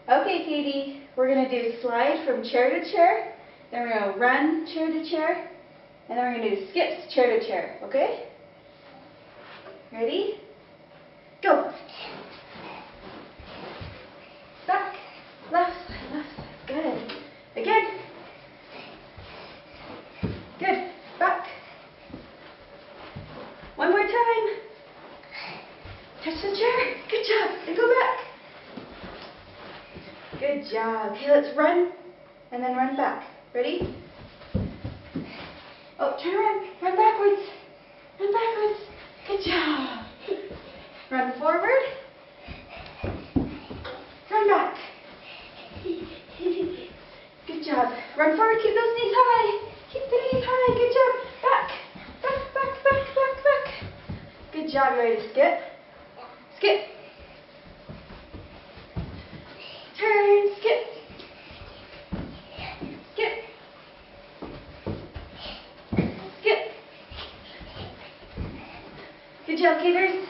Okay, Katie, we're going to do slide from chair to chair, then we're going to run chair to chair, and then we're going to do skips chair to chair, okay? Ready? Go! Back, left side, good. Again. Good, back. One more time. Touch the chair, good job, and go back. Good job. Okay, let's run, and then run back. Ready? Oh, try to run backwards. Run backwards. Good job. Run forward. Run back. Good job. Run forward, keep those knees high. Keep the knees high, good job. Back. Back, back, back, back, back. Good job, you ready to skip? Skip. Turn, skip. Skip. Skip. Good job, Caters.